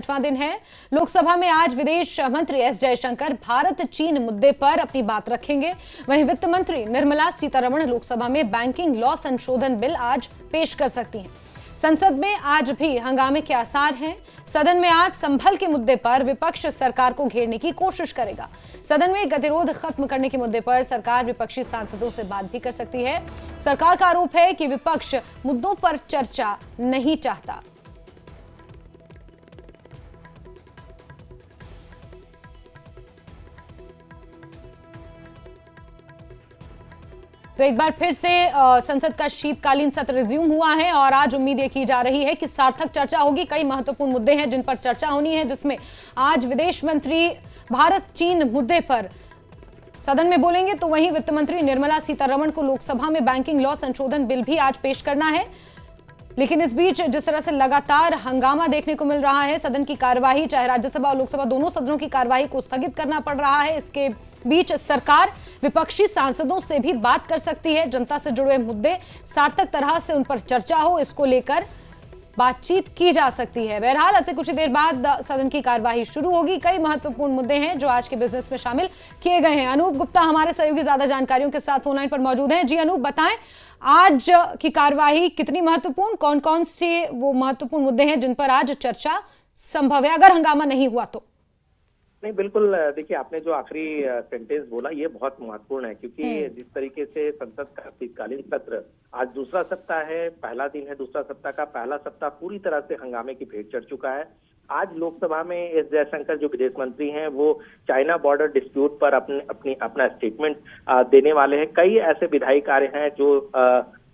8वां दिन है। लोकसभा में आज विदेश मंत्री एस जयशंकर भारत चीन मुद्दे पर अपनी बात रखेंगे। वहीं वित्त मंत्री निर्मला सीतारमण लोकसभा में बैंकिंग लॉ संशोधन बिल आज पेश कर सकती हैं। संसद में आज भी हंगामे के आसार हैं। सदन में आज संभल के मुद्दे पर विपक्ष सरकार को घेरने की कोशिश करेगा। सदन में गतिरोध खत्म करने के मुद्दे पर सरकार विपक्षी सांसदों से बात भी कर सकती है। सरकार का आरोप है कि विपक्ष मुद्दों पर चर्चा नहीं चाहता। तो एक बार फिर से संसद का शीतकालीन सत्र रिज्यूम हुआ है और आज उम्मीद ये की जा रही है कि सार्थक चर्चा होगी। कई महत्वपूर्ण मुद्दे हैं जिन पर चर्चा होनी है, जिसमें आज विदेश मंत्री भारत चीन मुद्दे पर सदन में बोलेंगे, तो वहीं वित्त मंत्री निर्मला सीतारमण को लोकसभा में बैंकिंग लॉ संशोधन बिल भी आज पेश करना है। लेकिन इस बीच जिस तरह से लगातार हंगामा देखने को मिल रहा है, सदन की कार्यवाही, चाहे राज्यसभा और लोकसभा दोनों सदनों की कार्यवाही को स्थगित करना पड़ रहा है। इसके बीच सरकार विपक्षी सांसदों से भी बात कर सकती है। जनता से जुड़े मुद्दे सार्थक तरह से उन पर चर्चा हो, इसको लेकर बातचीत की जा सकती है। बहरहाल अब से कुछ ही देर बाद सदन की कार्यवाही शुरू होगी। कई महत्वपूर्ण मुद्दे हैं जो आज के बिजनेस में शामिल किए गए हैं। अनूप गुप्ता हमारे सहयोगी ज्यादा जानकारियों के साथ फोनलाइन पर मौजूद हैं। जी अनूप, बताएं आज की कार्यवाही कितनी महत्वपूर्ण, कौन कौन से वो महत्वपूर्ण मुद्दे हैं जिन पर आज चर्चा संभव है अगर हंगामा नहीं हुआ तो? नहीं, बिल्कुल। देखिए, आपने जो आखिरी सेंटेंस बोला ये बहुत महत्वपूर्ण है, क्योंकि जिस तरीके से संसद का शीतकालीन सत्र आज दूसरा सप्ताह है, पहला दिन है दूसरा सप्ताह का। पहला सप्ताह पूरी तरह से हंगामे की भेंट चढ़ चुका है। आज लोकसभा में एस जयशंकर जो विदेश मंत्री हैं वो चाइना बॉर्डर डिस्प्यूट पर अपना स्टेटमेंट देने वाले हैं। कई ऐसे विधायी कार्य हैं जो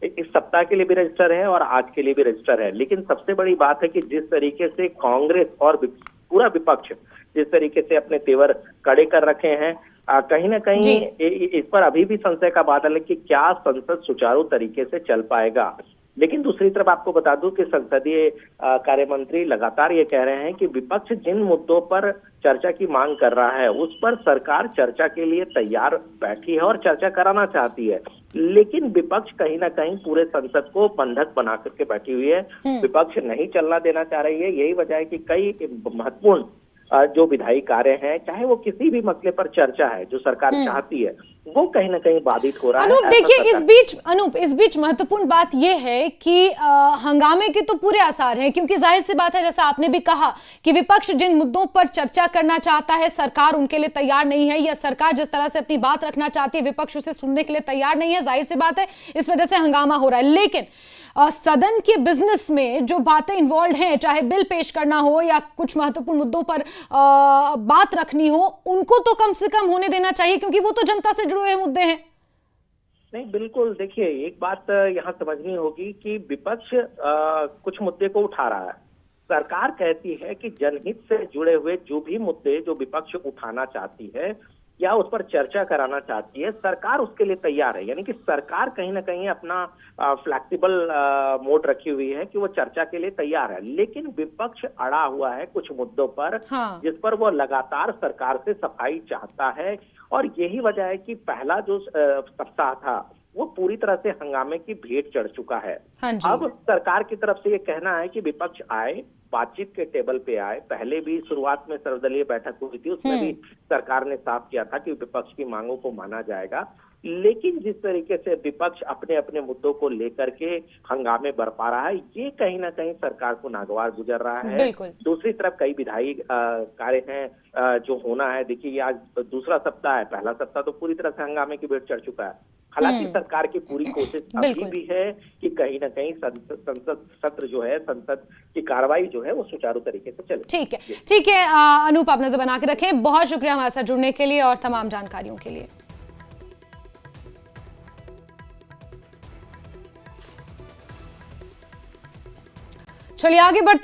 इस सप्ताह के लिए भी रजिस्टर है और आज के लिए भी रजिस्टर है। लेकिन सबसे बड़ी बात है कि जिस तरीके से कांग्रेस और पूरा विपक्ष जिस तरीके से अपने तेवर कड़े कर रखे हैं, कहीं ना कहीं इस पर अभी भी संशय का बादल है कि क्या संसद सुचारू तरीके से चल पाएगा। लेकिन दूसरी तरफ आपको बता दूं कि संसदीय कार्य मंत्री लगातार ये कह रहे हैं कि विपक्ष जिन मुद्दों पर चर्चा की मांग कर रहा है उस पर सरकार चर्चा के लिए तैयार बैठी है और चर्चा कराना चाहती है। लेकिन विपक्ष कहीं ना कहीं पूरे संसद को बंधक बना करके बैठी हुई है। विपक्ष नहीं चलना देना चाह रही है। यही वजह है कि कई महत्वपूर्ण जो विधायी कार्य हैं, चाहे वो किसी भी मसले पर चर्चा है जो सरकार चाहती है, वो कहीं ना कहीं बाधित हो रहा है। अनूप, देखिए इस बीच महत्वपूर्ण बात यह है कि हंगामे के तो पूरे आसार हैं, क्योंकि जाहिर सी बात है, जैसा आपने भी कहा कि विपक्ष जिन मुद्दों पर चर्चा करना चाहता है सरकार उनके लिए तैयार नहीं है, या सरकार जिस तरह से अपनी बात रखना चाहती है विपक्ष उसे सुनने के लिए तैयार नहीं है। जाहिर सी बात है इस वजह से हंगामा हो रहा है। लेकिन सदन के बिजनेस में जो बातें इन्वॉल्व हैं, चाहे बिल पेश करना हो या कुछ महत्वपूर्ण मुद्दों पर बात रखनी हो, उनको तो कम से कम होने देना चाहिए, क्योंकि वो तो जनता से जुड़े हुए मुद्दे हैं। नहीं, बिल्कुल। देखिए, एक बात यहाँ समझनी होगी कि विपक्ष कुछ मुद्दे को उठा रहा है। सरकार कहती है कि जनहित से जुड़े हुए जो भी मुद्दे जो विपक्ष उठाना चाहती है या उस पर चर्चा कराना चाहती है, सरकार उसके लिए तैयार है। यानी कि सरकार कहीं ना कहीं अपना फ्लैक्सिबल मोड रखी हुई है कि वो चर्चा के लिए तैयार है। लेकिन विपक्ष अड़ा हुआ है कुछ मुद्दों पर, जिस पर वो लगातार सरकार से सफाई चाहता है। और यही वजह है कि पहला जो सप्ताह था वो पूरी तरह से हंगामे की भेंट चढ़ चुका है। अब सरकार की तरफ से ये कहना है कि विपक्ष आए, बातचीत के टेबल पे आए। पहले भी शुरुआत में सर्वदलीय बैठक हुई थी, उसमें भी सरकार ने साफ किया था कि विपक्ष की मांगों को माना जाएगा। लेकिन जिस तरीके से विपक्ष अपने अपने मुद्दों को लेकर के हंगामे बरपा रहा है, ये कहीं ना कहीं सरकार को नागवार गुजर रहा है। दूसरी तरफ कई विधायी कार्य हैं जो होना है। देखिए, आज दूसरा सप्ताह है, पहला सप्ताह तो पूरी तरह से हंगामे की भेंट चढ़ चुका है। हालांकि सरकार की पूरी कोशिश अभी भी है कि कहीं ना कहीं संसद सत्र जो है, संसद की कार्रवाई जो है वो सुचारू तरीके से चले। ठीक है अनूप, आप नजर बना के रखें। बहुत शुक्रिया हमारे साथ जुड़ने के लिए और तमाम जानकारियों के लिए। चलिए आगे बढ़ते